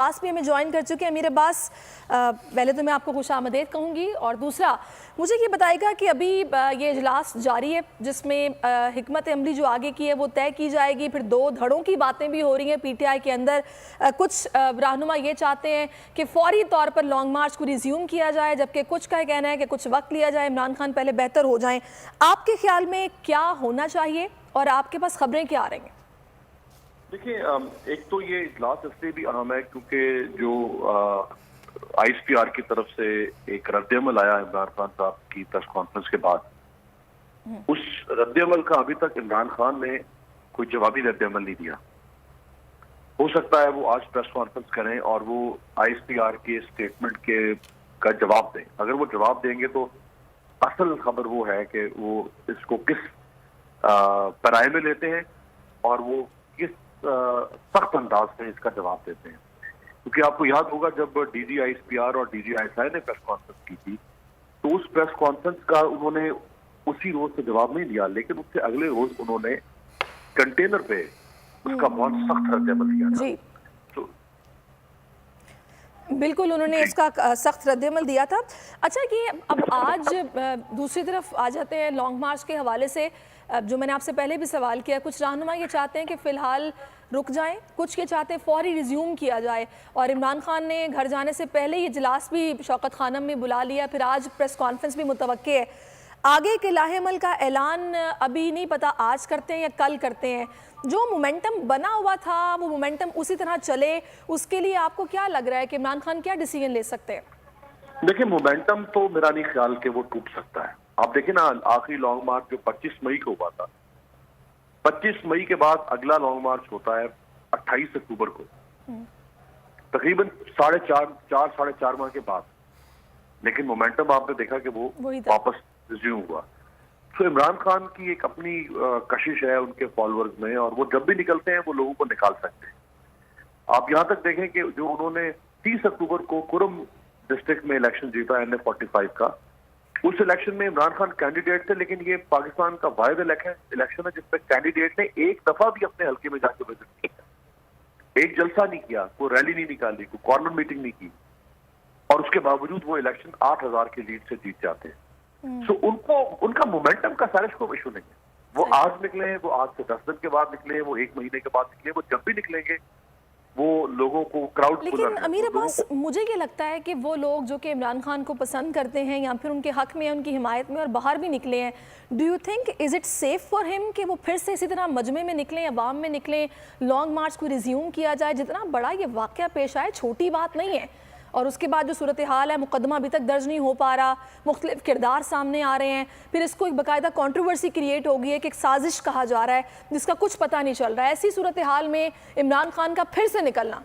अब्बास भी हमें ज्वाइन कर चुके हैं। अमीर अब्बास, पहले तो मैं आपको खुशामदीद कहूँगी और दूसरा मुझे ये बताएगा कि अभी ये इजलास जारी है जिसमें हिकमत अमली जो आगे की है वो तय की जाएगी। फिर दो धड़ों की बातें भी हो रही हैं पीटीआई के अंदर। कुछ रहनुमा ये चाहते हैं कि फौरी तौर पर लॉन्ग मार्च को रिज्यूम किया जाए, जबकि कुछ का कहना है कि कुछ वक्त लिया जाए, इमरान खान पहले बेहतर हो जाएं। आपके ख्याल में क्या होना चाहिए और आपके पास खबरें क्या आ रही हैं? देखिए, एक तो ये इजलास इसलिए भी अहम है क्योंकि जो आईएसपीआर की तरफ से एक रद्दअमल आया इमरान खान साहब की प्रेस कॉन्फ्रेंस के बाद, उस रद्दअमल का अभी तक इमरान खान ने कोई जवाबी रद्दअमल नहीं दिया। हो सकता है वो आज प्रेस कॉन्फ्रेंस करें और वो आईएसपीआर के स्टेटमेंट का जवाब दें। अगर वो जवाब देंगे तो असल खबर वो है कि वो इसको किस पैराए में लेते हैं और वो किस सख्त अंदाज में इसका जवाब देते हैं। क्योंकि आपको याद होगा जब डीजी आईएसपीआर और डीजी आईएसआई ने प्रेस कॉन्फ्रेंस की थी तो उस प्रेस कॉन्फ्रेंस का उन्होंने उसी रोज से जवाब नहीं दिया, लेकिन उससे अगले रोज उन्होंने कंटेनर पे उसका बहुत सख्त रद्दअमल दिया था। तो बिल्कुल उन्होंने इसका सख्त रद्दअमल दिया था। अच्छा, कि अब आज दूसरी तरफ आ जाते हैं लॉन्ग मार्च के हवाले से। जो मैंने आपसे पहले भी सवाल किया, कुछ रहनुमा ये चाहते हैं कि फ़िलहाल रुक जाएं, कुछ ये चाहते हैं फ़ौरी रिज्यूम किया जाए। और इमरान खान ने घर जाने से पहले ये इजलास भी शौकत खानम में बुला लिया, फिर आज प्रेस कॉन्फ्रेंस भी मुतवक्के है। आगे के लाहेमल का ऐलान अभी नहीं पता आज करते हैं या कल करते हैं। जो मोमेंटम बना हुआ था वो मोमेंटम उसी तरह चले, उसके लिए आपको क्या लग रहा है कि इमरान खान क्या डिसीजन ले सकते हैं? देखिए, मोमेंटम तो मेरा नहीं ख्याल कि वो टूट सकता है। आप देखिए ना, आखिरी लॉन्ग मार्च जो 25 मई को हुआ था, 25 मई के बाद अगला लॉन्ग मार्च होता है 28 अक्टूबर को, तकरीबन साढ़े चार माह के बाद। लेकिन मोमेंटम आपने देखा कि वो वापस रिज्यूम हुआ। तो इमरान खान की एक अपनी कशिश है उनके फॉलोअर्स में, और वो जब भी निकलते हैं वो लोगों को निकाल सकते हैं। आप यहाँ तक देखें कि जो उन्होंने 30 अक्टूबर को कुरम डिस्ट्रिक्ट में इलेक्शन जीता NA-45 का, उस इलेक्शन में इमरान खान कैंडिडेट थे, लेकिन ये पाकिस्तान का वाहिद इलेक्शन है जिसमें कैंडिडेट ने एक दफा भी अपने हल्के में जाकर विजिट किया, एक जलसा नहीं किया, कोई रैली नहीं निकाली, कोई कॉर्नर मीटिंग नहीं की, और उसके बावजूद वो इलेक्शन 8000 की लीड से जीत जाते हैं। सो उनका मोमेंटम का सारा कोई इशू नहीं है। वो आज निकले, वो आज से 10 दिन के बाद निकले, वो 1 महीने के बाद निकले, वो जब भी निकलेंगे वो लोगों को क्राउड। लेकिन अमीर अब्बास, मुझे ये लगता है कि वो लोग जो कि इमरान खान को पसंद करते हैं या फिर उनके हक में, उनकी हिमायत में और बाहर भी निकले हैं, do you think is it safe for him कि वो फिर से इसी तरह मजमे में निकलें, अवाम में निकलें, लॉन्ग मार्च को रिज्यूम किया जाए? जितना बड़ा ये वाक़या पेश आए छोटी बात नहीं है, और उसके बाद जो सूरत हाल है, मुकदमा अभी तक दर्ज नहीं हो पा रहा, मुख्तलिफ किरदार सामने आ रहे हैं, फिर इसको एक बाकायदा कंट्रोवर्सी क्रिएट हो गई है कि एक साजिश कहा जा रहा है जिसका कुछ पता नहीं चल रहा है। ऐसी सूरत हाल में इमरान खान का फिर से निकलना।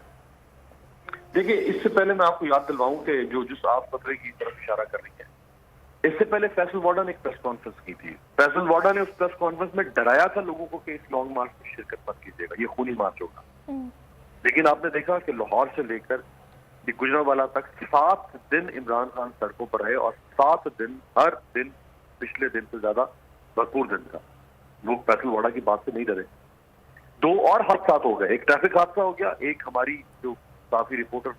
देखिए, इससे पहले मैं आपको याद दिलवाऊं कि जो आप खतरे की तरफ इशारा कर रही है, इससे पहले फैसल वाडा ने एक प्रेस कॉन्फ्रेंस की थी। फैसल वाडा ने उस प्रेस कॉन्फ्रेंस में डराया था लोगों को कि इस लॉन्ग मार्च में शिरकत मत कीजिएगा, ये खूनी मार्च होगा। लेकिन आपने देखा कि लाहौर से लेकर गुजरांवाला तक 7 दिन इमरान खान सड़कों पर रहे, और 7 दिन, हर दिन पिछले दिन से ज्यादा भरपूर दिन था। लोग फैसल वाडा की बात से नहीं डरे। 2 और हादसा हो गए, एक ट्रैफिक हादसा हो गया, एक हमारी जो काफी रिपोर्टर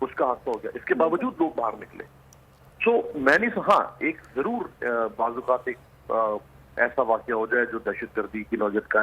उसका हादसा हो गया, इसके बावजूद लोग बाहर निकले। सो मैंने हाँ, एक जरूर बाजुकात एक ऐसा वाकया हो जाए जो दहशतगर्दी की नौजत का है।